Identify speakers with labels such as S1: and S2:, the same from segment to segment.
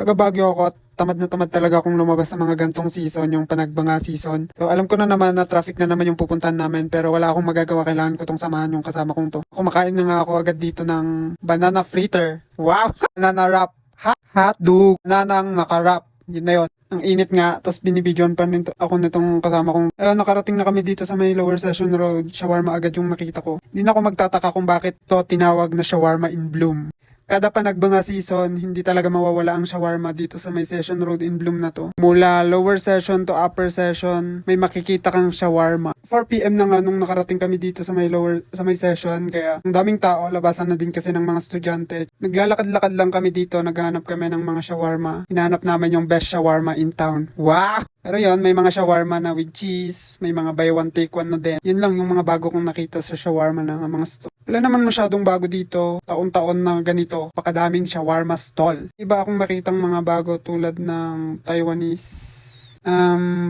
S1: Taga Baguio ako at tamad na tamad talaga akong lumabas sa mga gantong season, yung panagbanga season. So alam ko na naman na traffic na naman yung pupuntahan namin pero wala akong magagawa, kailangan ko tong samahan yung kasama kong to. Kumakain na nga ako agad dito ng banana fritter. Wow! Banana wrap. Hotdog. Bananang nakarap. Yun na yun. Ang init nga, tapos binibidyon pa nito ako nitong kasama kong. Ayun, nakarating na kami dito sa may Lower Session Road. Shawarma agad yung nakita ko. Hindi na ako magtataka kung bakit to tinawag na shawarma in bloom. Kada panagbanga season, hindi talaga mawawala ang shawarma dito sa may Session Road in Bloom na to. Mula lower session to upper session, may makikita kang shawarma. 4 PM na nga nung nakarating kami dito sa may session, kaya ang daming tao, labasan na din kasi ng mga estudyante. Naglalakad-lakad lang kami dito, naghahanap kami ng mga shawarma. Hinahanap namin yung best shawarma in town. Wow! Pero yon, may mga shawarma na with cheese, may mga buy one take one na din. Yun lang yung mga bago kong nakita sa shawarma ng mga store. Wala naman masyadong bago dito, taon-taon na ganito, pakadaming shawarma stall. Iba akong makitang mga bago tulad ng Taiwanese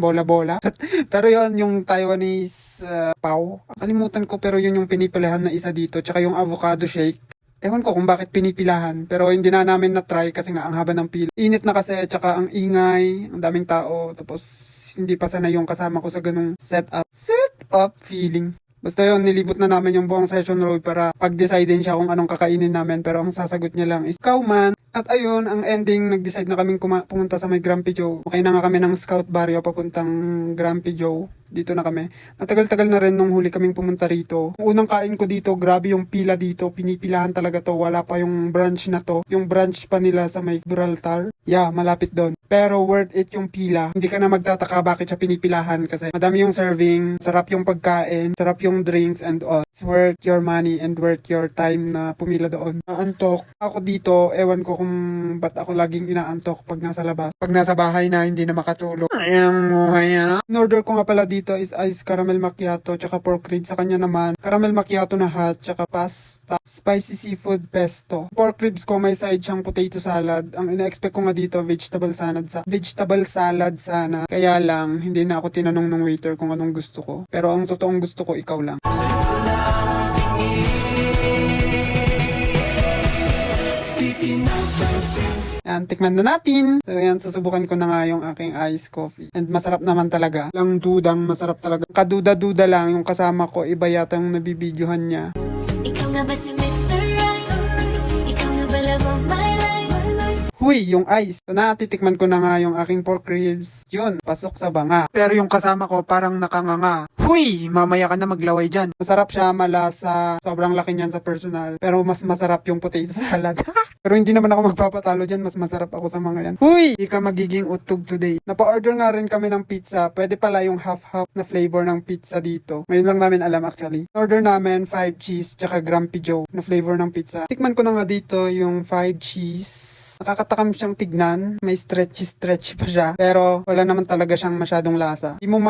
S1: bola-bola. Pero yon yung Taiwanese pao. Kalimutan ko, pero yun yung pinipilahan na isa dito, tsaka yung avocado shake. Ewan ko kung bakit pinipilahan, pero hindi na namin na-try kasi nga ang haba ng pila. Init na kasi, tsaka ang ingay, ang daming tao, tapos hindi pa sanay yung kasama ko sa ganung setup feeling. Basta yun, nilibot na namin yung buong Session Road para pag-decide din siya kung anong kakainin namin, pero ang sasagot niya lang is, "Ikaw man." At ayun, ang ending, nag-decide na kaming pumunta sa may Grumpy Joe. Okay na nga kami ng Scout Barrio papuntang Grumpy Joe. Dito na kami. Matagal-tagal na rin nung huli kaming pumunta rito. Ang unang kain ko dito, grabe yung pila dito. Pinipilahan talaga to. Wala pa yung branch na to. Yung branch pa nila sa may Gibraltar. Yeah, malapit doon. Pero worth it yung pila. Hindi ka na magtataka bakit siya pinipilahan kasi madami yung serving, sarap yung pagkain, sarap yung drinks and all. It's worth your money and worth your time na pumila doon. Naantok ako dito, ewan ko kung ba't ako laging inaantok pag nasa labas. Pag nasa bahay na, hindi na makatulog. Ayan ang buhay yan. In-order ko nga pala dito is ice caramel macchiato tsaka pork ribs. Sa kanya naman, caramel macchiato na hot tsaka pasta, spicy seafood pesto. Pork ribs ko may side siyang potato salad. Ang ina-expect ko nga dito, vegetable salad sana. Kaya lang, hindi na ako tinanong ng waiter kung anong gusto ko. Pero ang totoong gusto ko, ikaw lang. Yan, tikman na natin. So yan, susubukan ko na nga yung aking iced coffee. And masarap naman talaga. Lang dudang masarap talaga. Kaduda-duda lang yung kasama ko. Iba yata yung nabibidyohan niya.
S2: Ikaw nga ba si Mr. Right? Ikaw nga ba love of my life?
S1: Huy, yung ice. So natitikman ko na nga yung aking pork ribs. Yun, pasok sa banga. Pero yung kasama ko parang nakanganga. Huy, mamaya ka na maglaway dyan. Masarap siya, malasa. Sobrang laki niyan sa personal. Pero mas masarap yung potato salad. Pero hindi naman ako magpapatalo dyan. Mas masarap ako sa mga yan. Huy, di ka magiging utog today. Napa-order nga rin kami ng pizza. Pwede pala yung half-half na flavor ng pizza dito. Ngayon lang namin alam actually. Order namin 5 cheese tsaka Grumpy Joe na flavor ng pizza. Tikman ko na nga dito yung 5 cheese. Nakakatakam siyang tignan. May stretchy pa siya. Pero wala naman talaga siyang masyadong lasa. Hindi mo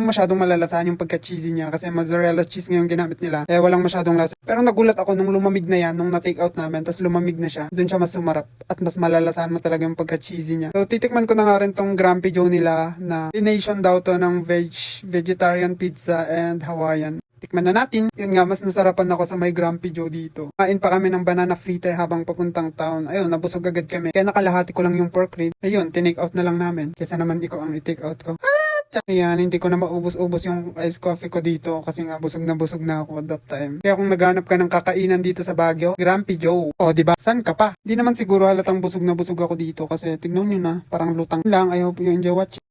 S1: masyadong malalasahan yung pagka-cheesy niya kasi mozzarella cheese nga yung ginamit nila. Kaya walang masyadong lasa. Pero nagulat ako nung lumamig na yan, nung na-take out namin, tapos lumamig na siya. Doon siya mas sumarap at mas malalasahan mo talaga yung pagka-cheesy niya. So titikman ko na nga rin tong Grumpy Joe nila na combination daw to ng vegetarian pizza and Hawaiian. Tikman na natin. Yun nga, mas nasarapan ako sa may Grumpy Joe dito. Kain pa kami ng banana fritter habang papuntang town. Ayun, nabusog agad kami. Kaya nakalahati ko lang yung pork rib. Ayun, tinake out na lang namin. Kesa naman ikaw ang i-take out ko. Ayan, hindi ko na maubos-ubos yung iced coffee ko dito kasi nga busog na ako at that time. Kaya kung naghanap ka ng kakainan dito sa Baguio, Grumpy Joe. O, diba? San ka pa? Hindi naman siguro halatang busog na busog ako dito kasi tignan nyo na, parang lutang lang. I hope you enjoy watching.